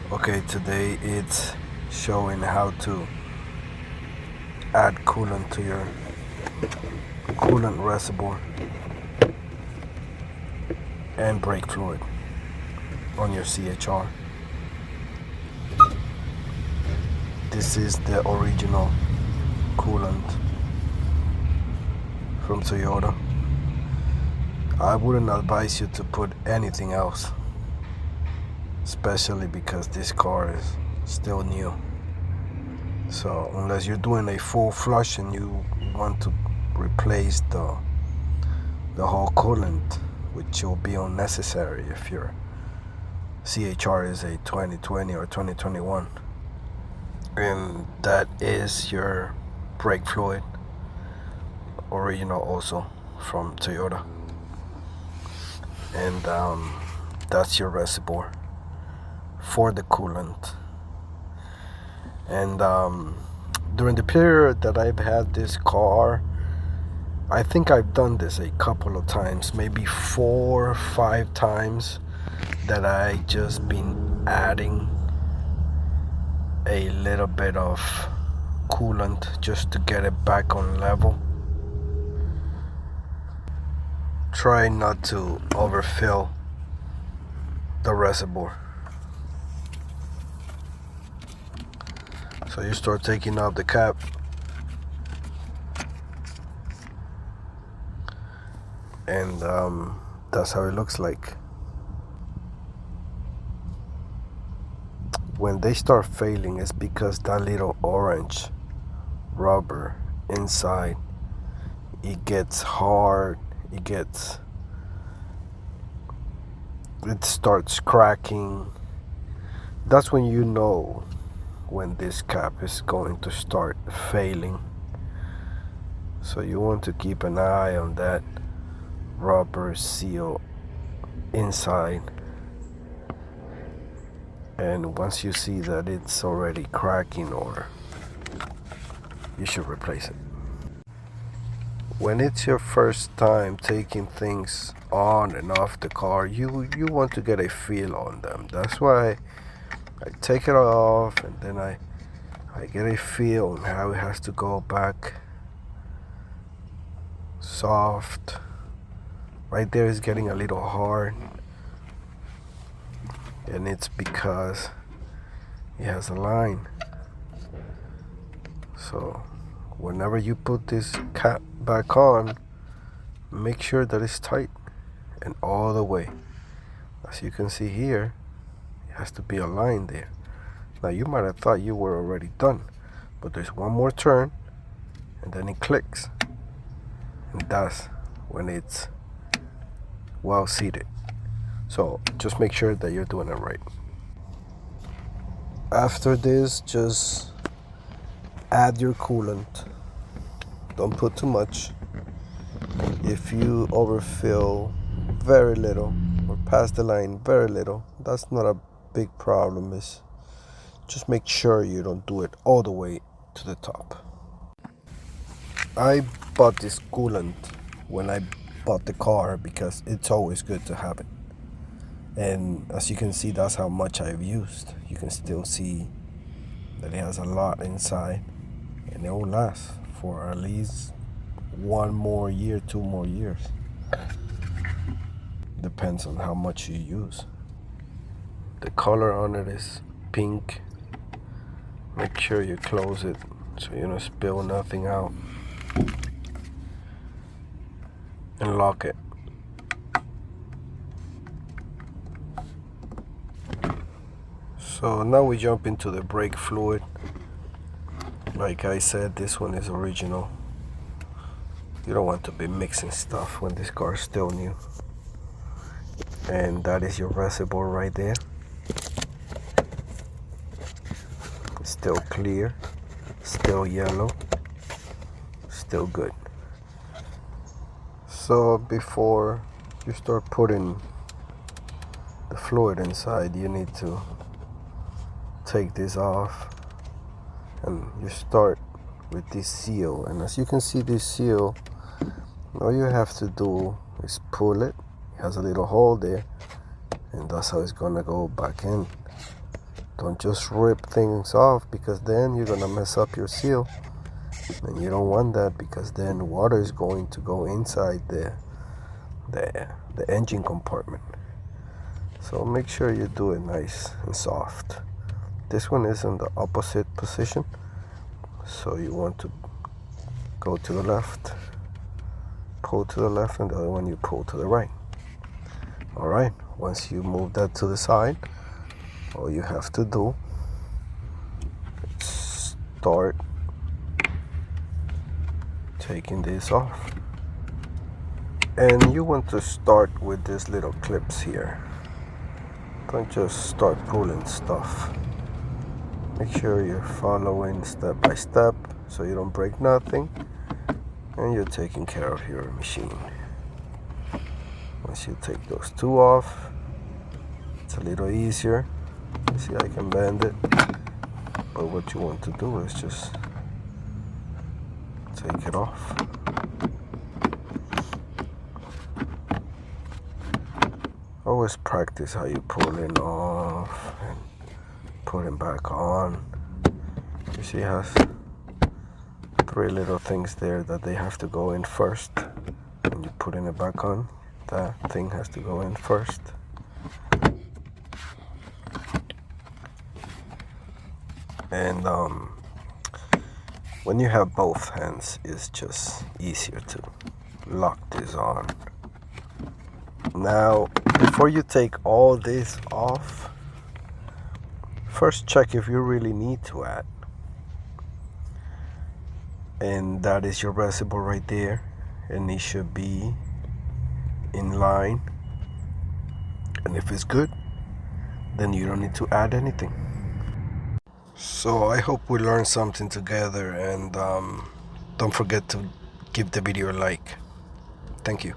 Okay, today it's showing how to add coolant to your coolant reservoir and brake fluid on your CHR. This is the original coolant from Toyota. I wouldn't advise you to put anything else, especially because this car is still new. So unless you're doing a full flush and you want to replace the whole coolant, which will be unnecessary if your CHR is a 2020 or 2021, and that is your brake fluid, original also from Toyota, and that's your reservoir for the coolant. And during the period that I've had this car, I think I've done this a couple of times, maybe 4 or 5 times, that I just been adding a little bit of coolant just to get it back on level. Try not to overfill the reservoir. So you start taking off the cap, and that's how it looks like. When they start failing, it's because that little orange rubber inside, it gets hard, it starts cracking. That's when you know when this cap is going to start failing. So you want to keep an eye on that rubber seal inside, and once you see that it's already cracking, or you should replace it. When it's your first time taking things on and off the car, you want to get a feel on them. That's why I take it off, and then I get a feel on how it has to go back. Soft. Right there is getting a little hard, and it's because it has a line. So whenever you put this cap back on, make sure that it's tight and all the way. As you can see here, it has to be a line there. Now you might have thought you were already done, but there's one more turn, and then it clicks, and that's when it's well seated. So just make sure that you're doing it right. After this, just add your coolant. Don't put too much. If you overfill very little or pass the line very little, that's not a big problem. It's just make sure you don't do it all the way to the top. I bought this coolant when I bought the car because it's always good to have it. And as you can see, that's how much I've used. You can still see that it has a lot inside, and it will last for at least 1 more year, 2 more years. Depends on how much you use. The color on it is pink. Make sure you close it so you don't spill nothing out, and lock it. So now we jump into the brake fluid. Like I said, this one is original. You don't want to be mixing stuff when this car is still new. And that is your reservoir right there. It's still clear, still yellow, still good. So before you start putting the fluid inside, you need to take this off, and you start with this seal. And as you can see, this seal, all you have to do is pull it. It has a little hole there, and that's how it's gonna go back in. Don't just rip things off, because then you're gonna mess up your seal, and you don't want that, because then water is going to go inside the engine compartment. So make sure you do it nice and soft. This one is in the opposite position, so you want to go to the left, pull to the left, and the other one you pull to the right. Alright, once you move that to the side, all you have to do is start taking this off. And you want to start with these little clips here. Don't just start pulling stuff. Make sure you're following step by step so you don't break nothing, and you're taking care of your machine. Once you take those two off, it's a little easier. You see, I can bend it, but what you want to do is just take it off. Always practice how you pull it off and put it back on. You see, it has three little things there that they have to go in first. When you putting it back on, that thing has to go in first. And when you have both hands, it's just easier to lock this on. Now, before you take all this off, first check if you really need to add. And that is your reservoir right there, and it should be in line. And if it's good, then you don't need to add anything. So I hope we learned something together, and don't forget to give the video a like. Thank you.